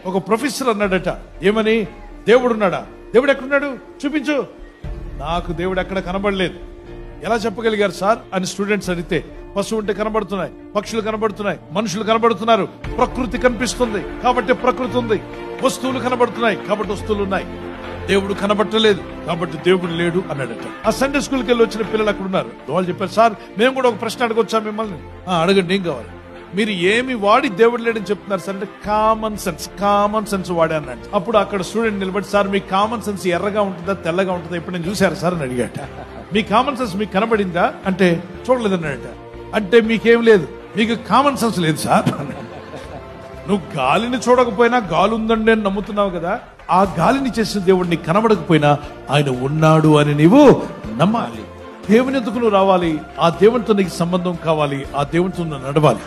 ఒక ప్రొఫెసర్ అన్నాడట, ఏమని? దేవుడున్నాడా? దేవుడు ఎక్కడున్నాడు చూపించు. నాకు దేవుడు ఎక్కడ కనబడలేదు. ఎలా చెప్పగలిగారు సార్ అని స్టూడెంట్స్ అడిగితే, పశువు ఉంటే కనబడుతున్నాయి, పక్షులు కనబడుతున్నాయి, మనుషులు కనబడుతున్నారు, ప్రకృతి కనిపిస్తుంది కాబట్టి ప్రకృతి ఉంది, వస్తువులు కనబడుతున్నాయి కాబట్టి వస్తువులు ఉన్నాయి. దేవుడు కనబట్టలేదు కాబట్టి దేవుడు లేడు అన్నాడట. ఆ సండే స్కూల్కి వెళ్ళి వచ్చిన పిల్లలు అక్కడ ఉన్నారు. వాళ్ళు చెప్పారు, సార్ మేము కూడా ఒక ప్రశ్న అడగొచ్చా మిమ్మల్ని? అడగండి, ఏం కావాలి? మీరు ఏమి వాడి దేవుడు లేడని చెప్తున్నారు సార్ అంటే, కామన్ సెన్స్ వాడే అన్నాడు. అప్పుడు అక్కడ స్టూడెంట్ నిలబడి, సార్ మీ కామన్ సెన్స్ ఎర్రగా ఉంటుందా తెల్లగా ఉంటుందా ఇప్పుడు నేను చూశారు సార్ అని అడిగాట. మీ కామన్ సెన్స్ మీకు కనబడిందా అంటే చూడలేదన్నాడట. అంటే మీకేం లేదు, మీకు కామన్ సెన్స్ లేదు సార్. నువ్వు గాలిని చూడకపోయినా గాలి ఉందండి అని నమ్ముతున్నావు కదా, ఆ గాలిని చేసిన దేవుడు నీకు కనబడకపోయినా ఆయన ఉన్నాడు అని నీవు నమ్మాలి. దేవుని ఎందుకు నువ్వు రావాలి? ఆ దేవునితో నీకు సంబంధం కావాలి, ఆ దేవునితో నువ్వు నడవాలి.